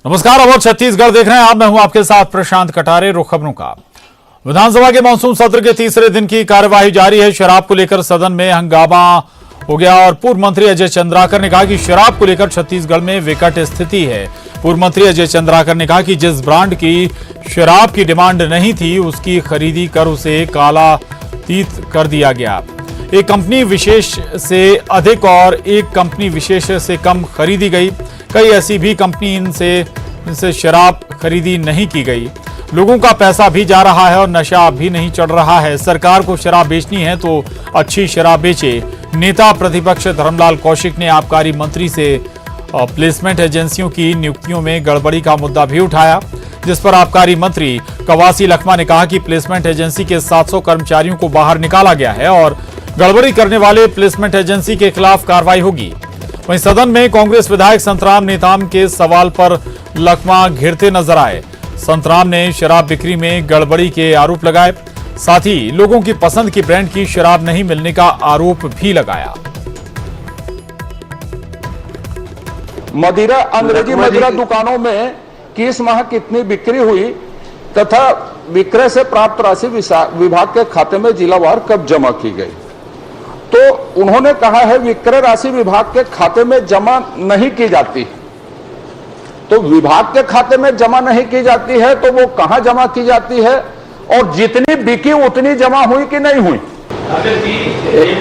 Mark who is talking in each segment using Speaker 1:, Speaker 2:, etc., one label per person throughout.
Speaker 1: नमस्कार, अवध छत्तीसगढ़ देख रहे हैं आप। मैं हूं आपके साथ प्रशांत कटारे। रुख खबरों का। विधानसभा के मानसून सत्र के तीसरे दिन की कार्यवाही जारी है। शराब को लेकर सदन में हंगामा हो गया और पूर्व मंत्री अजय चंद्राकर ने कहा कि शराब को लेकर छत्तीसगढ़ में विकट स्थिति है। पूर्व मंत्री अजय चंद्राकर ने कहा कि जिस ब्रांड की शराब की डिमांड नहीं थी उसकी खरीदी कर उसे कालातीत कर दिया गया। एक कंपनी विशेष से अधिक और एक कंपनी विशेष से कम खरीदी गई। कई ऐसी भी कंपनी इनसे शराब खरीदी नहीं की गई। लोगों का पैसा भी जा रहा है और नशा भी नहीं चढ़ रहा है। सरकार को शराब बेचनी है तो अच्छी शराब बेचे। नेता प्रतिपक्ष धर्मलाल कौशिक ने आबकारी मंत्री से प्लेसमेंट एजेंसियों की नियुक्तियों में गड़बड़ी का मुद्दा भी उठाया, जिस पर आबकारी मंत्री कवासी लखमा ने कहा कि प्लेसमेंट एजेंसी के 700 कर्मचारियों को बाहर निकाला गया है और गड़बड़ी करने वाले प्लेसमेंट एजेंसी के खिलाफ कार्रवाई होगी। वहीं सदन में कांग्रेस विधायक संतराम नेताम के सवाल पर लखमा घिरते नजर आए। संतराम ने शराब बिक्री में गड़बड़ी के आरोप लगाए, साथ ही लोगों की पसंद की ब्रांड की शराब नहीं मिलने का आरोप भी लगाया।
Speaker 2: मदिरा अंग्रेजी मदिरा दुकानों में किस माह कितनी बिक्री हुई तथा विक्रय से प्राप्त राशि विभाग के खाते में जिलावार कब जमा की गई। तो उन्होंने कहा है विक्रय राशि विभाग के खाते में जमा नहीं की जाती। तो विभाग के खाते में जमा नहीं की जाती है तो वो कहां जमा की जाती है और जितनी बिकी उतनी जमा हुई कि नहीं हुई।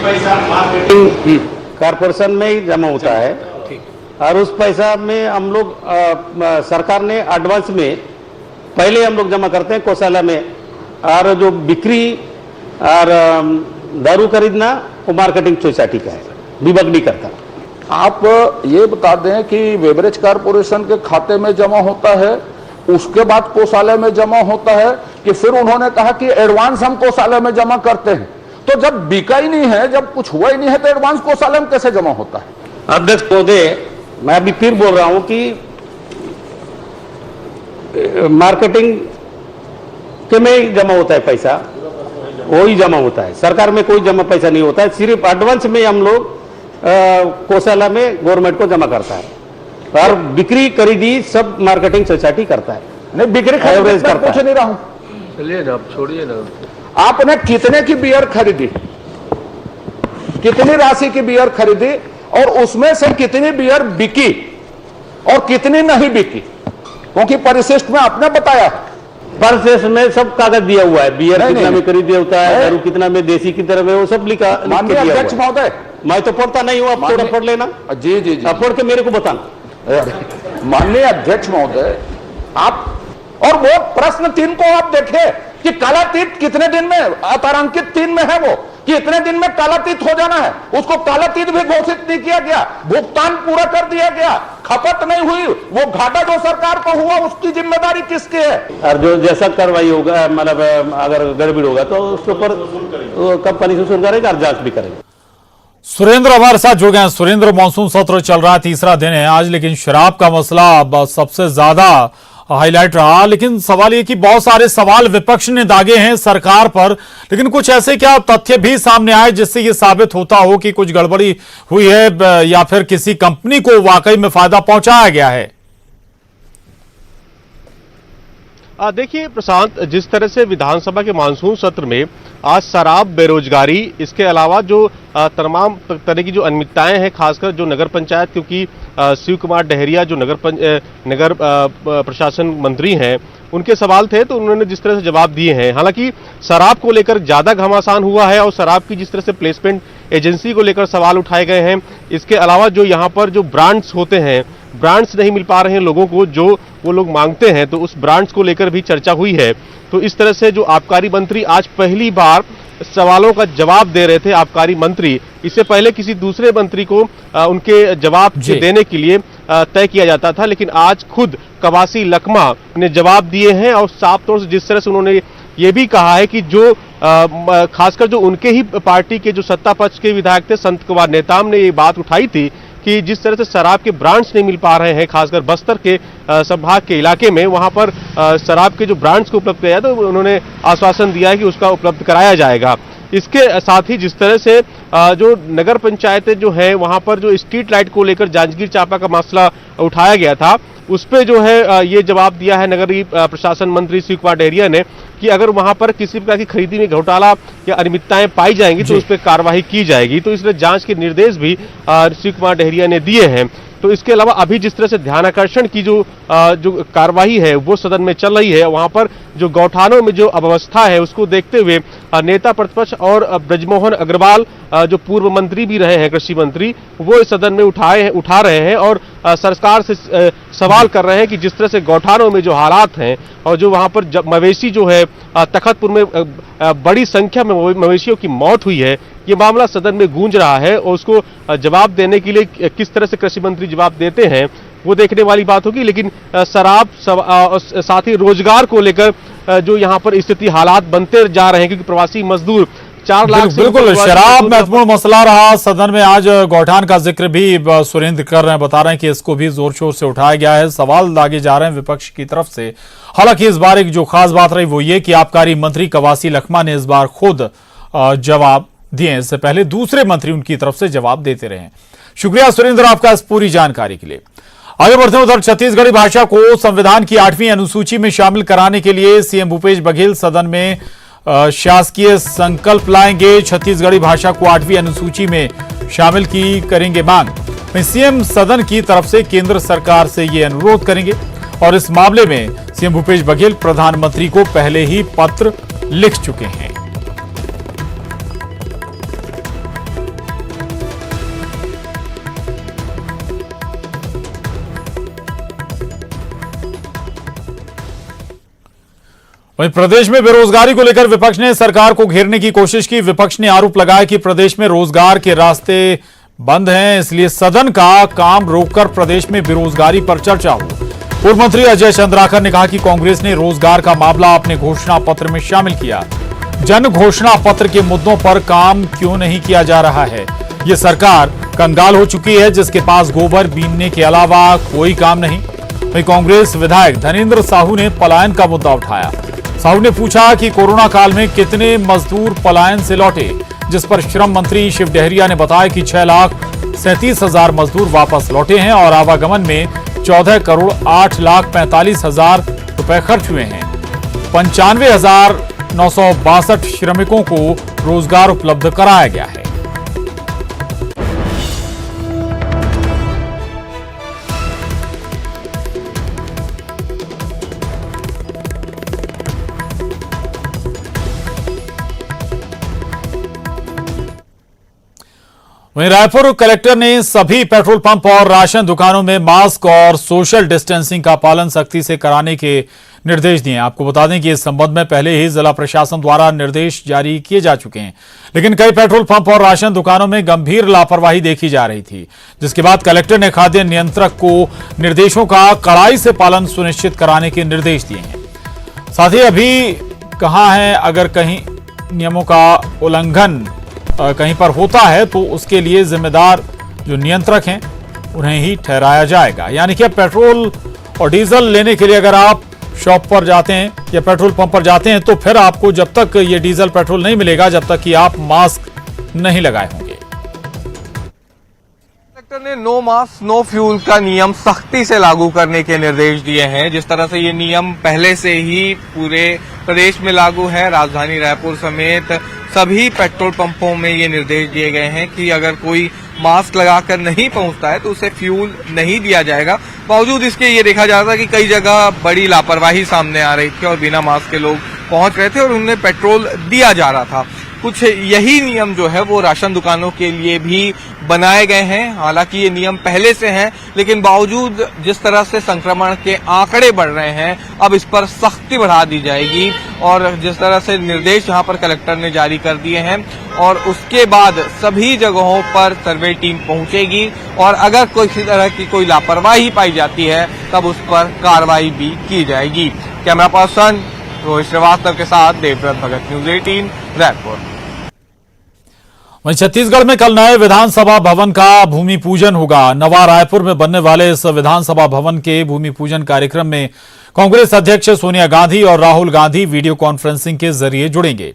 Speaker 3: पैसा मार्केटिंग कारपोरेशन में ही जमा होता है और उस पैसा में हम लोग सरकार ने एडवांस में पहले हम लोग जमा करते हैं कोषालय में, और जो बिक्री और दारू खरीदना वो मार्केटिंग सोसाइटी का है, विभाग नहीं करता।
Speaker 2: आप ये बता दें कि बेवरेज कारपोरेशन के खाते में जमा होता है, उसके बाद कोषालय में जमा होता है कि फिर उन्होंने कहा कि एडवांस हम कोषालय में जमा करते हैं। तो जब बिका ही नहीं है, जब कुछ हुआ ही नहीं है तो एडवांस कोषालय में कैसे जमा होता है।
Speaker 3: अध्यक्ष महोदय, मैं अभी फिर बोल रहा हूं कि मार्केटिंग के में जमा होता है पैसा, वही जमा होता है। सरकार में कोई जमा पैसा नहीं होता है, सिर्फ एडवांस में हम लोग कोषालय में गवर्नमेंट को जमा करता है और बिक्री खरीदी सब मार्केटिंग सोसाइटी करता है।
Speaker 2: नहीं, बिक्री
Speaker 3: एवरेज करता है।
Speaker 2: पूछ नहीं रहा हूं,
Speaker 4: चलिए ना, आप छोड़िए ना।
Speaker 2: आपने कितने की बियर खरीदी, कितनी राशि की बियर खरीदी और उसमें से कितनी बियर बिकी और कितनी नहीं बिकी, क्योंकि परिशिष्ट में आपने बताया।
Speaker 3: परिशिष्ट में सब कागज दिया हुआ है, बियर कितना में खरीदे होता है, दारू कितना में देसी की तरह में, वो सब लिखा।
Speaker 2: माननीय अध्यक्ष महोदय,
Speaker 3: मैं तो पढ़ता नहीं हूँ, आप थोड़ा पढ़ लेना।
Speaker 2: जी जी जी,
Speaker 3: आप पढ़ के मेरे को बताना।
Speaker 2: माननीय अध्यक्ष महोदय, आप और वो प्रश्न 3 को आप देखें कि कालातीत कितने दिन में, अतारांकित 3 में है वो कि इतने दिन में कालातीत हो जाना है, उसको कालातीत भी घोषित नहीं किया गया, भुगतान पूरा कर दिया गया, खपत नहीं हुई, वो घाटा जो सरकार को हुआ उसकी जिम्मेदारी किसकी है।
Speaker 3: और जो जैसा कार्रवाई होगा, मतलब अगर गड़बड़ होगा तो उसके ऊपर कंपनी से सुन करेगा और जांच भी करेगा।
Speaker 1: सुरेंद्र हमारे साथ जुड़ गए हैं। सुरेंद्र, मानसून सत्र चल रहा है, तीसरा दिन है आज, लेकिन शराब का मसला अब सबसे ज्यादा हाईलाइट रहा। लेकिन सवाल ये कि बहुत सारे सवाल विपक्ष ने दागे हैं सरकार पर, लेकिन कुछ ऐसे क्या तथ्य भी सामने आए जिससे ये साबित होता हो कि कुछ गड़बड़ी हुई है या फिर किसी कंपनी को वाकई में फायदा पहुंचाया गया है।
Speaker 4: देखिए प्रशांत, जिस तरह से विधानसभा के मानसून सत्र में आज शराब, बेरोजगारी, इसके अलावा जो तमाम तरह की जो अनियमितताएं हैं, खासकर जो नगर पंचायत, क्योंकि शिव कुमार डहरिया जो नगर प्रशासन मंत्री हैं, उनके सवाल थे तो उन्होंने जिस तरह से जवाब दिए हैं। हालांकि शराब को लेकर ज्यादा घमासान हुआ है और शराब की जिस तरह से प्लेसमेंट एजेंसी को लेकर सवाल उठाए गए हैं, इसके अलावा जो यहाँ पर जो ब्रांड्स होते हैं, ब्रांड्स नहीं मिल पा रहे हैं लोगों को जो वो लोग मांगते हैं, तो उस ब्रांड्स को लेकर भी चर्चा हुई है। तो इस तरह से जो आबकारी मंत्री आज पहली बार सवालों का जवाब दे रहे थे, आबकारी मंत्री, इससे पहले किसी दूसरे मंत्री को उनके जवाब देने के लिए तय किया जाता था, लेकिन आज खुद कवासी लखमा ने जवाब दिए हैं और साफ तौर से जिस तरह से उन्होंने ये भी कहा है कि जो खासकर जो उनके ही पार्टी के जो सत्ता पक्ष के विधायक थे, संत कुमार नेताम ने ये बात उठाई थी कि जिस तरह से शराब के ब्रांड्स नहीं मिल पा रहे हैं, खासकर बस्तर के संभाग के इलाके में, वहां पर शराब के जो ब्रांड्स को उपलब्ध किया तो उन्होंने आश्वासन दिया है कि उसका उपलब्ध कराया जाएगा। इसके साथ ही जिस तरह से जो नगर पंचायतें जो है वहां पर जो स्ट्रीट लाइट को लेकर जांजगीर चांपा का मसला उठाया गया था, उस पे जो है ये जवाब दिया है नगरीय प्रशासन मंत्री शिव कुमार डहरिया ने कि अगर वहां पर किसी प्रकार की खरीदी में घोटाला या अनियमितताएं पाई जाएंगी तो उस पर कार्रवाई की जाएगी। तो इसलिए जांच के निर्देश भी शिव कुमार डहरिया ने दिए हैं। तो इसके अलावा अभी जिस तरह से ध्यानाकर्षण की जो कार्रवाई है वो सदन में चल रही है, वहां पर जो गौठानों में जो अव्यवस्था है उसको देखते हुए नेता प्रतिपक्ष और ब्रजमोहन अग्रवाल जो पूर्व मंत्री भी रहे हैं, कृषि मंत्री, वो इस सदन में उठा रहे हैं और सरकार से सवाल कर रहे हैं कि जिस तरह से गौठानों में जो हालात हैं और जो वहां पर मवेशी जो है तखतपुर में बड़ी संख्या में मवेशियों की मौत हुई है, ये मामला सदन में गूंज रहा है और उसको जवाब देने के लिए किस तरह से कृषि मंत्री जवाब देते हैं वो देखने वाली बात होगी। लेकिन शराब साथ ही रोजगार को लेकर जो यहाँ पर स्थिति हालात बनते जा रहे हैं, क्योंकि प्रवासी मजदूर 4 लाख
Speaker 1: बिल्कुल शराब महत्वपूर्ण मसला रहा सदन में। आज गौठान का जिक्र भी सुरेंद्र कर रहे हैं, बता रहे हैं कि इसको भी जोर शोर से उठाया गया है, सवाल दागे जा रहे हैं विपक्ष की तरफ से। हालांकि इस बार एक जो खास बात रही वो ये कि आबकारी मंत्री कवासी लखमा ने इस बार खुद जवाब दिए, इससे पहले दूसरे मंत्री उनकी तरफ से जवाब देते रहे। शुक्रिया सुरेंद्र आपका इस पूरी जानकारी के लिए। आगे बढ़ते हैं, उधर छत्तीसगढ़ी भाषा को संविधान की 8वीं अनुसूची में शामिल कराने के लिए सीएम भूपेश बघेल सदन में शासकीय संकल्प लाएंगे। छत्तीसगढ़ी भाषा को 8वीं अनुसूची में शामिल की करेंगे मांग। सीएम सदन की तरफ से केंद्र सरकार से ये अनुरोध करेंगे और इस मामले में सीएम भूपेश बघेल प्रधानमंत्री को पहले ही पत्र लिख चुके हैं। वहीं प्रदेश में बेरोजगारी को लेकर विपक्ष ने सरकार को घेरने की कोशिश की। विपक्ष ने आरोप लगाया कि प्रदेश में रोजगार के रास्ते बंद हैं, इसलिए सदन का काम रोककर प्रदेश में बेरोजगारी पर चर्चा हो। पूर्व मंत्री अजय चंद्राकर ने कहा कि कांग्रेस ने रोजगार का मामला अपने घोषणा पत्र में शामिल किया। जन घोषणा पत्र के मुद्दों पर काम क्यों नहीं किया जा रहा है? ये सरकार कंगाल हो चुकी है जिसके पास गोबर बीनने के अलावा कोई काम नहीं। वहीं कांग्रेस विधायक धनेंद्र साहू ने पलायन का मुद्दा उठाया। साहू ने पूछा कि कोरोना काल में कितने मजदूर पलायन से लौटे, जिस पर श्रम मंत्री शिव डहरिया ने बताया कि 6,37,000 मजदूर वापस लौटे हैं और आवागमन में 14,08,45,000 रुपए खर्च हुए हैं। 95,962 श्रमिकों को रोजगार उपलब्ध कराया गया है। वहीं रायपुर कलेक्टर ने सभी पेट्रोल पंप और राशन दुकानों में मास्क और सोशल डिस्टेंसिंग का पालन सख्ती से कराने के निर्देश दिए। आपको बता दें कि इस संबंध में पहले ही जिला प्रशासन द्वारा निर्देश जारी किए जा चुके हैं, लेकिन कई पेट्रोल पंप और राशन दुकानों में गंभीर लापरवाही देखी जा रही थी, जिसके बाद कलेक्टर ने खाद्य नियंत्रक को निर्देशों का कड़ाई से पालन सुनिश्चित कराने के निर्देश दिए हैं। साथ ही अभी कहा है अगर कहीं नियमों का उल्लंघन कहीं पर होता है तो उसके लिए जिम्मेदार जो नियंत्रक हैं उन्हें ही ठहराया जाएगा। यानी कि पेट्रोल और डीजल लेने के लिए अगर आप शॉप पर जाते हैं या पेट्रोल पंप पर जाते हैं तो फिर आपको जब तक ये डीजल पेट्रोल नहीं मिलेगा जब तक कि आप मास्क नहीं लगाए होंगे।
Speaker 5: कलेक्टर ने नो मास्क नो फ्यूल का नियम सख्ती से लागू करने के निर्देश दिए हैं। जिस तरह से ये नियम पहले से ही पूरे प्रदेश में लागू है, राजधानी रायपुर समेत सभी पेट्रोल पंपों में ये निर्देश दिए गए हैं कि अगर कोई मास्क लगाकर नहीं पहुंचता है तो उसे फ्यूल नहीं दिया जाएगा। बावजूद इसके ये देखा जा रहा था कि कई जगह बड़ी लापरवाही सामने आ रही थी और बिना मास्क के लोग पहुंच रहे थे और उन्हें पेट्रोल दिया जा रहा था। कुछ यही नियम जो है वो राशन दुकानों के लिए भी बनाए गए हैं। हालांकि ये नियम पहले से हैं, लेकिन बावजूद जिस तरह से संक्रमण के आंकड़े बढ़ रहे हैं अब इस पर सख्ती बढ़ा दी जाएगी और जिस तरह से निर्देश यहाँ पर कलेक्टर ने जारी कर दिए हैं और उसके बाद सभी जगहों पर सर्वे टीम पहुंचेगी और अगर किसी तरह की कोई लापरवाही पाई जाती है तब उस पर कार्रवाई भी की जाएगी। कैमरा पर्सन रोहित श्रीवास्तव के साथ देवव्रत भगत, न्यूज 18 रायपुर।
Speaker 1: वहीं छत्तीसगढ़ में कल नए विधानसभा भवन का भूमि पूजन होगा। नवा रायपुर में बनने वाले इस विधानसभा भवन के भूमि पूजन कार्यक्रम में कांग्रेस अध्यक्ष सोनिया गांधी और राहुल गांधी वीडियो कॉन्फ्रेंसिंग के जरिए जुड़ेंगे।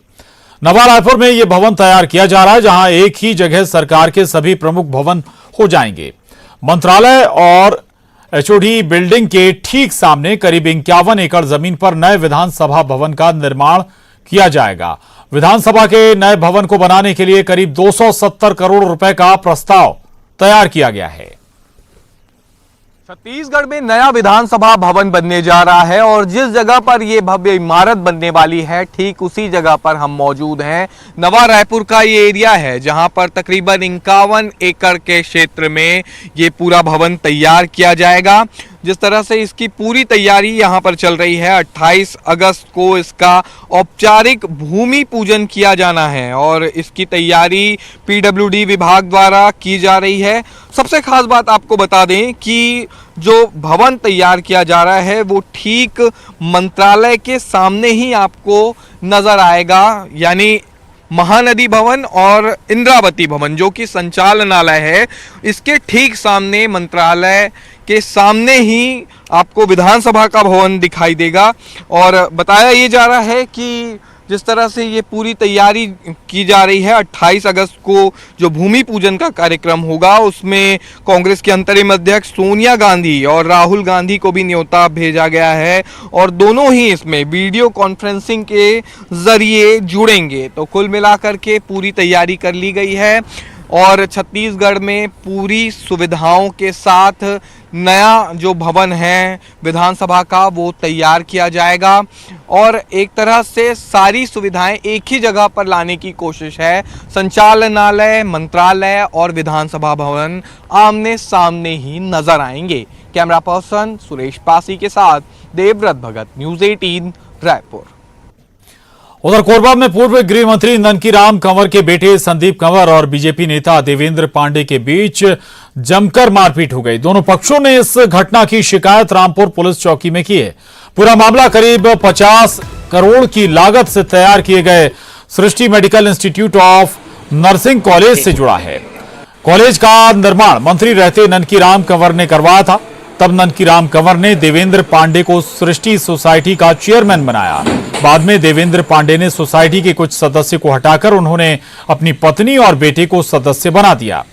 Speaker 1: नवा रायपुर में यह भवन तैयार किया जा रहा है, जहां एक ही जगह सरकार के सभी प्रमुख भवन हो जाएंगे। मंत्रालय और एचओडी बिल्डिंग के ठीक सामने करीब 51 एकड़ जमीन पर नए विधानसभा भवन का निर्माण किया जाएगा। विधानसभा के नए भवन को बनाने के लिए करीब 270 करोड़ रुपए का प्रस्ताव तैयार किया गया है।
Speaker 5: छत्तीसगढ़ में नया विधानसभा भवन बनने जा रहा है और जिस जगह पर यह भव्य इमारत बनने वाली है, ठीक उसी जगह पर हम मौजूद हैं। नवा रायपुर का ये एरिया है जहां पर तकरीबन 51 एकड़ के क्षेत्र में ये पूरा भवन तैयार किया जाएगा। जिस तरह से इसकी पूरी तैयारी यहां पर चल रही है, 28 अगस्त को इसका औपचारिक भूमि पूजन किया जाना है और इसकी तैयारी पीडब्ल्यूडी विभाग द्वारा की जा रही है। सबसे खास बात आपको बता दें कि जो भवन तैयार किया जा रहा है वो ठीक मंत्रालय के सामने ही आपको नजर आएगा, यानी महानदी भवन और इंद्रावती भवन जो कि संचालनालय है, इसके ठीक सामने मंत्रालय के सामने ही आपको विधानसभा का भवन दिखाई देगा। और बताया ये जा रहा है कि जिस तरह से ये पूरी तैयारी की जा रही है, 28 अगस्त को जो भूमि पूजन का कार्यक्रम होगा उसमें कांग्रेस के अंतरिम अध्यक्ष सोनिया गांधी और राहुल गांधी को भी न्योता भेजा गया है और दोनों ही इसमें वीडियो कॉन्फ्रेंसिंग के जरिए जुड़ेंगे। तो कुल मिलाकर के पूरी तैयारी कर ली गई है और छत्तीसगढ़ में पूरी सुविधाओं के साथ नया जो भवन है विधानसभा का वो तैयार किया जाएगा और एक तरह से सारी सुविधाएं एक ही जगह पर लाने की कोशिश है। संचालनालय, मंत्रालय और विधानसभा भवन आमने सामने ही नजर आएंगे। कैमरा पर्सन सुरेश पासी के साथ देवव्रत भगत, न्यूज़ 18 रायपुर।
Speaker 1: उधर कोरबा में पूर्व गृह मंत्री ननकीराम कंवर के बेटे संदीप कंवर और बीजेपी नेता देवेंद्र पांडे के बीच जमकर मारपीट हो गई। दोनों पक्षों ने इस घटना की शिकायत रामपुर पुलिस चौकी में की है। पूरा मामला करीब 50 करोड़ की लागत से तैयार किए गए Srishti medical institute of nursing college से जुड़ा है। कॉलेज का निर्माण मंत्री रहते ननकीराम कंवर ने करवाया था। तब ननकीराम कंवर ने देवेंद्र पांडे को सृष्टि सोसाइटी का चेयरमैन बनाया। बाद में देवेंद्र पांडे ने सोसाइटी के कुछ सदस्य को हटाकर उन्होंने अपनी पत्नी और बेटे को सदस्य बना दिया।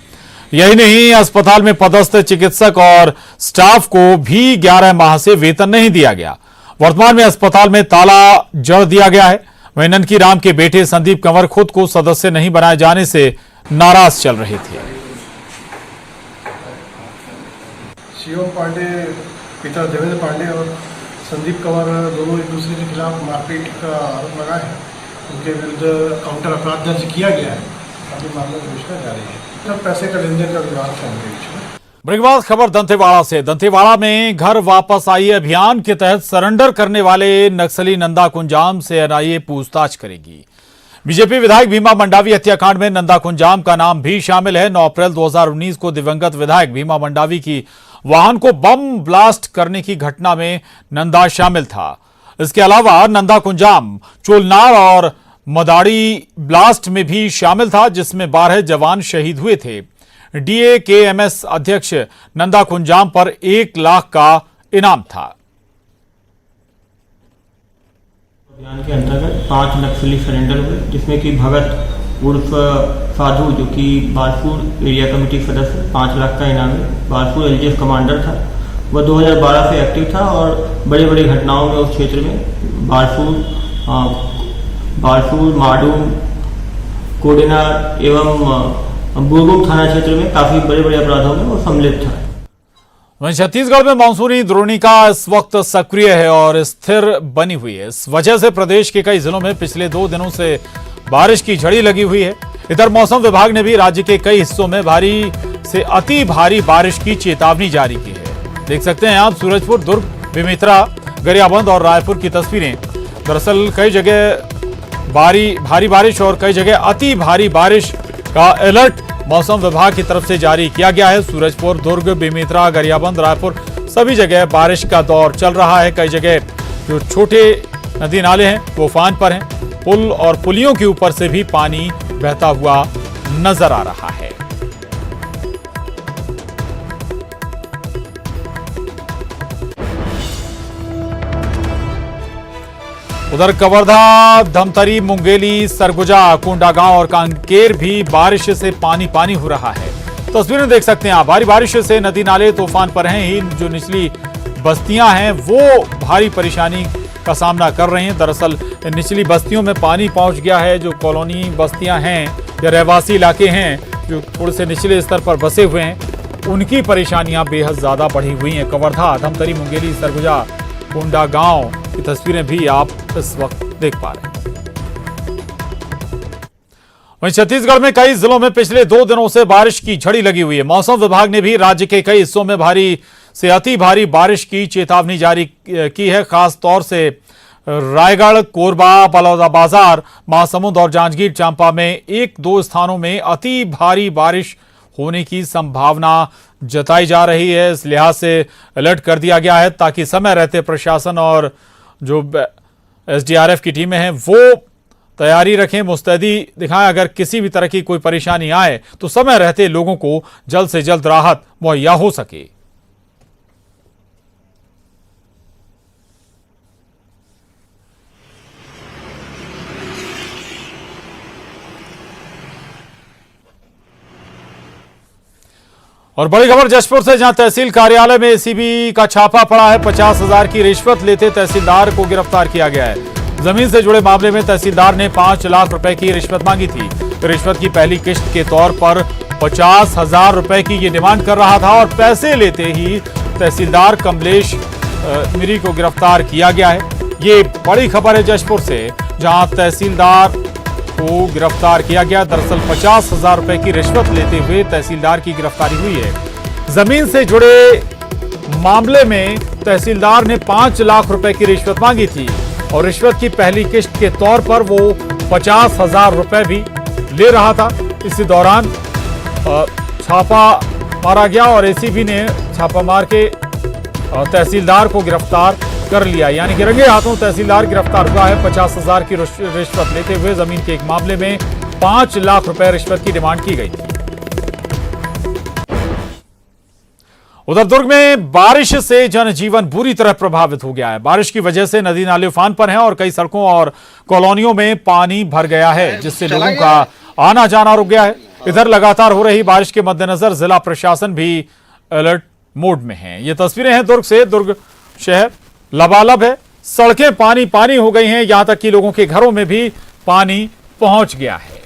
Speaker 1: यही नहीं, अस्पताल में पदस्थ चिकित्सक और स्टाफ को भी 11 माह से वेतन नहीं दिया गया। वर्तमान में अस्पताल में ताला जड़ दिया गया है। वहीं ननकीराम के बेटे संदीप कंवर खुद को सदस्य नहीं बनाए जाने से नाराज चल रहे थे।
Speaker 6: शिवम पांडे, पिता देवेंद्र पांडे और संदीप कंवर दोनों एक दूसरे के खिलाफ मारपीट का आरोप लगा है। उनके विरुद्ध काउंटर अपराध दर्ज किया गया है। अभी मामला की घोषणा जारी है। सब पैसे का लेन देन का विवाद था उनके बीच में।
Speaker 1: ब्रेकबाज खबर दंतेवाड़ा से। दंतेवाड़ा में घर वापस आइए अभियान के तहत सरेंडर करने वाले नक्सली नंदा कुंजाम से एनआईए पूछताछ करेगी। बीजेपी विधायक भीमा मंडावी हत्याकांड में नंदा कुंजाम का नाम भी शामिल है। 9 अप्रैल 2019 को दिवंगत विधायक भीमा मंडावी की वाहन को बम ब्लास्ट करने की घटना में नंदा शामिल था। इसके अलावा नंदा कुंजाम चोलनार और मदाड़ी ब्लास्ट में भी शामिल था, जिसमें 12 जवान शहीद हुए थे। डीएकेएमएस अध्यक्ष नंदा कुंजाम पर 1 लाख का इनाम था।
Speaker 7: अभियान के अंतर्गत 5 नक्सली सरेंडर हुए, जिसमें कि भगत उर्फ साधु जो कि बारसूर एरिया कमेटी सदस्य 5 लाख का इनामी बारसूर एलजीएफ कमांडर था। वह 2012 से एक्टिव था और बड़ी बड़ी घटनाओं में उस क्षेत्र में बारसूर, माडूम, कोडेनार एवं बुरगुम थाना क्षेत्र में काफी बड़े बड़े अपराधों में वो सम्मिलित था।
Speaker 1: वहीं छत्तीसगढ़ में मानसूनी द्रोणिका इस वक्त सक्रिय है और स्थिर बनी हुई है। इस वजह से प्रदेश के कई जिलों में पिछले 2 दिनों से बारिश की झड़ी लगी हुई है। इधर मौसम विभाग ने भी राज्य के कई हिस्सों में भारी से अति भारी बारिश की चेतावनी जारी की है। देख सकते हैं आप सूरजपुर, दुर्ग, बेमेतरा, गरियाबंद और रायपुर की तस्वीरें। दरअसल कई जगह भारी बारिश और कई जगह अति भारी बारिश का अलर्ट मौसम विभाग की तरफ से जारी किया गया है। सूरजपुर, दुर्ग, बेमेतरा, गरियाबंद, रायपुर सभी जगह बारिश का दौर चल रहा है। कई जगह जो छोटे नदी नाले हैं वो उफान पर हैं। पुल और पुलियों के ऊपर से भी पानी बहता हुआ नजर आ रहा है। उधर कवर्धा, धमतरी, मुंगेली, सरगुजा, कोंडागांव और कांकेर भी बारिश से पानी पानी हो रहा है। तस्वीरें देख सकते हैं आप। भारी बारिश से नदी नाले तूफान पर हैं ही। जो निचली बस्तियां हैं वो भारी परेशानी का सामना कर रहे हैं। दरअसल निचली बस्तियों में पानी पहुंच गया है। जो कॉलोनी बस्तियां हैं या रहवासी इलाके हैं जो थोड़े से निचले स्तर पर बसे हुए हैं, उनकी परेशानियां बेहद ज्यादा बढ़ी हुई हैं। कवर्धा, धमतरी, मुंगेली, सरगुजा, कोंडागांव की तस्वीरें भी आप इस वक्त देख पा रहे हैं। वहीं छत्तीसगढ़ में कई जिलों में पिछले 2 दिनों से बारिश की झड़ी लगी हुई है। मौसम विभाग ने भी राज्य के कई हिस्सों में भारी से अति भारी बारिश की चेतावनी जारी की है। खास तौर से रायगढ़, कोरबा, बलौदाबाजार, महासमुंद और जांजगीर चांपा में 1-2 स्थानों में अति भारी बारिश होने की संभावना जताई जा रही है। इस लिहाज से अलर्ट कर दिया गया है ताकि समय रहते प्रशासन और जो एसडीआरएफ की टीमें हैं वो तैयारी रखें, मुस्तैदी दिखाएं। अगर किसी भी तरह की कोई परेशानी आए तो समय रहते लोगों को जल्द से जल्द राहत मुहैया हो सके। और बड़ी खबर जशपुर से, जहां तहसील कार्यालय में एसीबी का छापा पड़ा है। 50,000 की रिश्वत लेते तहसीलदार को गिरफ्तार किया गया है। जमीन से जुड़े मामले में तहसीलदार ने 5 लाख रुपए की रिश्वत मांगी थी। रिश्वत की पहली किश्त के तौर पर 50,000 रुपए की ये डिमांड कर रहा था और पैसे लेते ही तहसीलदार कमलेश मिरी को गिरफ्तार किया गया है। ये बड़ी खबर है जशपुर से, जहां तहसीलदार को गिरफ्तार किया गया। दरअसल 50,000 रुपए की रिश्वत लेते हुए तहसीलदार की गिरफ्तारी हुई है। जमीन से जुड़े मामले में तहसीलदार ने 5 लाख रुपए की रिश्वत मांगी थी और रिश्वत की पहली किश्त के तौर पर वो 50,000 रुपए भी ले रहा था। इसी दौरान छापा मारा गया और एसीबी ने छापा मार के तहसीलदार को गिरफ्तार कर लिया। यानी कि रंगे हाथों तहसीलदार गिरफ्तार हुआ है। 50,000 की रिश्वत लेते हुए जमीन के एक मामले में 5 लाख रुपए रिश्वत की डिमांड की गई थी। उधर दुर्ग में बारिश से जनजीवन बुरी तरह प्रभावित हो गया है। बारिश की वजह से नदी नाले उफान पर हैं और कई सड़कों और कॉलोनियों में पानी भर गया है, जिससे लोगों का आना जाना रुक गया है। इधर लगातार हो रही बारिश के मद्देनजर जिला प्रशासन भी अलर्ट मोड में है। ये तस्वीरें हैं दुर्ग से। दुर्ग शहर लबालब है, सड़कें पानी पानी हो गई हैं, यहां तक कि लोगों के घरों में भी पानी पहुंच गया है।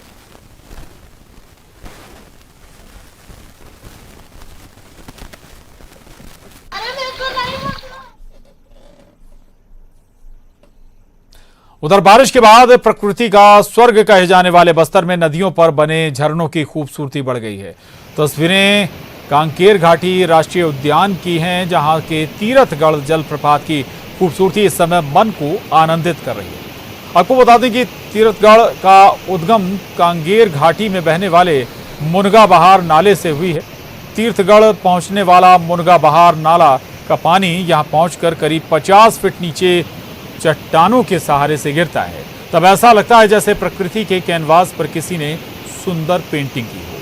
Speaker 1: उधर बारिश के बाद प्रकृति का स्वर्ग कहे जाने वाले बस्तर में नदियों पर बने झरनों की खूबसूरती बढ़ गई है। तस्वीरें कांकेर घाटी राष्ट्रीय उद्यान की हैं, जहां के तीरथगढ़ जलप्रपात की खूबसूरती इस समय मन को आनंदित कर रही है। आपको बता दें कि तीरथगढ़ का उद्गम कांकेर घाटी में बहने वाले मुनगा बहार नाले से हुई है। तीर्थगढ़ पहुंचने वाला मुनगा बहार नाला का पानी यहां पहुंचकर करीब 50 फीट नीचे चट्टानों के सहारे से गिरता है। तब ऐसा लगता है जैसे प्रकृति के कैनवास पर किसी ने सुंदर पेंटिंग की हो।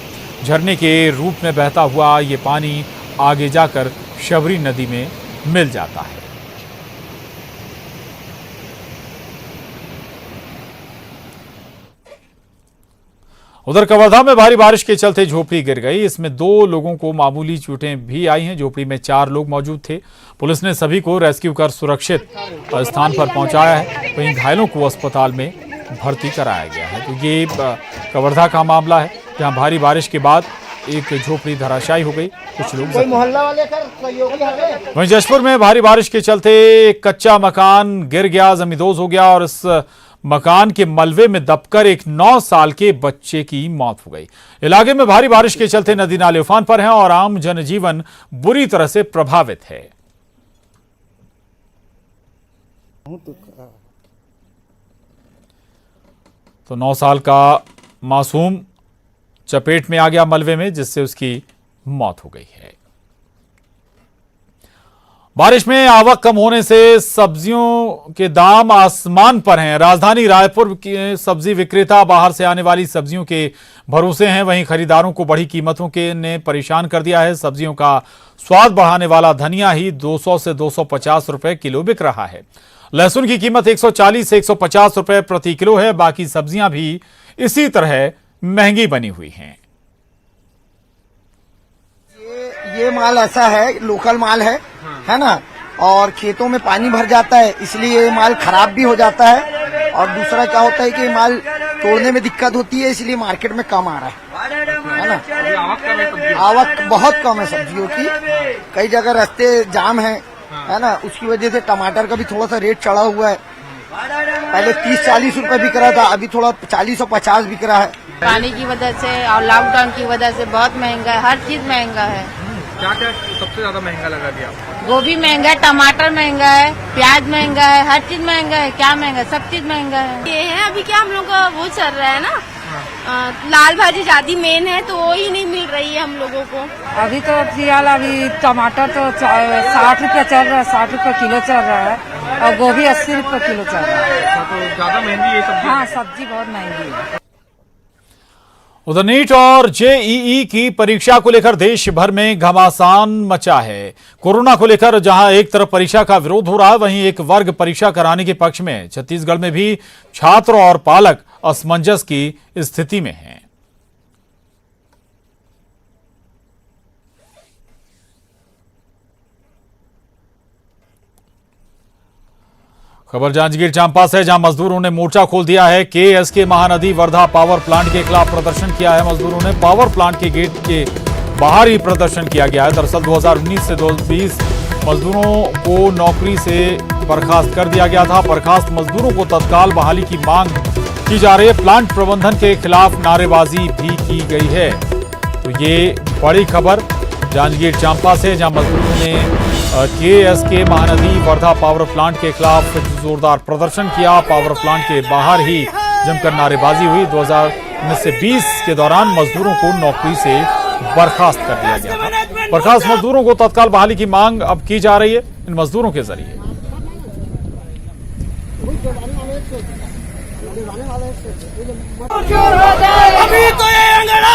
Speaker 1: झरने के रूप में बहता हुआ ये पानी आगे जाकर शबरी नदी में मिल जाता है। उधर कवर्धा में भारी बारिश के चलते झोपड़ी गिर गई। इसमें 2 लोगों को मामूली चोटें भी आई हैं। झोपड़ी में 4 लोग मौजूद थे। पुलिस ने सभी को रेस्क्यू कर सुरक्षित स्थान पर पहुंचाया है। वहीं घायलों को अस्पताल में भर्ती कराया गया है। तो ये कवर्धा का मामला है, जहां भारी बारिश के बाद एक झोपड़ी धराशायी हो गई, कुछ लोग वहीं जशपुर में भारी बारिश के चलते एक कच्चा मकान गिर गया, जमींदोज हो गया और इस मकान के मलबे में दबकर एक 9 साल के बच्चे की मौत हो गई। इलाके में भारी बारिश के चलते नदी नाले उफान पर हैं और आम जनजीवन बुरी तरह से प्रभावित है। तो 9 साल का मासूम चपेट में आ गया मलबे में, जिससे उसकी मौत हो गई है। बारिश में आवक कम होने से सब्जियों के दाम आसमान पर हैं। राजधानी रायपुर के सब्जी विक्रेता बाहर से आने वाली सब्जियों के भरोसे हैं। वहीं खरीदारों को बढ़ी कीमतों के ने परेशान कर दिया है। सब्जियों का स्वाद बढ़ाने वाला धनिया ही 200 से 250 रुपए किलो बिक रहा है। लहसुन की कीमत 140 से 150 रुपए प्रति किलो है। बाकी सब्जियां भी इसी तरह महंगी बनी हुई हैं।
Speaker 8: ये माल ऐसा है, लोकल माल है ना, और खेतों में पानी भर जाता है, इसलिए ये माल खराब भी हो जाता है। और दूसरा क्या होता है कि माल तोड़ने में दिक्कत होती है, इसलिए मार्केट में कम आ रहा है ना। आवक बहुत कम है सब्जियों की, कई जगह रास्ते जाम है ना, उसकी वजह से टमाटर का भी थोड़ा सा रेट चढ़ा हुआ है। पहले 30-40 रुपए बिक रहा था, अभी थोड़ा 40 और 50 बिक रहा है।
Speaker 9: पानी की वजह से और लॉकडाउन की वजह से बहुत महंगा है, हर चीज महंगा है।
Speaker 5: क्या क्या सबसे ज्यादा महंगा लगा दिया आपको?
Speaker 9: गोभी महंगा है, टमाटर महंगा है, प्याज महंगा है, हर चीज महंगा है। क्या महंगा, सब चीज महंगा है।
Speaker 10: ये है अभी क्या हम लोग का वो चल रहा है ना, लाल भाजी ज्यादा मेन है, तो वो ही नहीं मिल रही है हम लोगों को।
Speaker 11: अभी तो फिलहाल अभी टमाटर तो 60 रुपये चल रहा है, 60 रुपये किलो चल रहा है, और गोभी 80 रुपये किलो चल रहा है।
Speaker 5: तो ज्यादा महंगी है सब्जी?
Speaker 11: हाँ, सब्जी बहुत महंगी है।
Speaker 1: उधर नीट और जेईई की परीक्षा को लेकर देश भर में घमासान मचा है। कोरोना को लेकर जहां एक तरफ परीक्षा का विरोध हो रहा है, वहीं एक वर्ग परीक्षा कराने के पक्ष में। छत्तीसगढ़ में भी छात्र और पालक असमंजस की स्थिति में हैं। खबर जांजगीर चांपा से, जहां मजदूरों ने मोर्चा खोल दिया है। KSK Mahanadi Wardha power plant के खिलाफ प्रदर्शन किया है। मजदूरों ने पावर प्लांट के गेट के बाहर ही प्रदर्शन किया गया है। दरअसल 2019 से 2020 मजदूरों को नौकरी से बर्खास्त कर दिया गया था। बर्खास्त मजदूरों को तत्काल बहाली की मांग की जा रही है। प्लांट प्रबंधन के खिलाफ नारेबाजी भी की गई है। तो ये बड़ी खबर जांजगीर चांपा से, जहां मजदूरों ने KSK Mahanadi Wardha power plant के खिलाफ जोरदार प्रदर्शन किया। पावर प्लांट के बाहर ही जमकर नारेबाजी हुई। 2019 से 20 के दौरान मजदूरों को नौकरी से बर्खास्त कर दिया गया था। बर्खास्त मजदूरों को तत्काल बहाली की मांग अब की जा रही है इन मजदूरों के जरिए।
Speaker 12: अभी तो ये अंगड़ा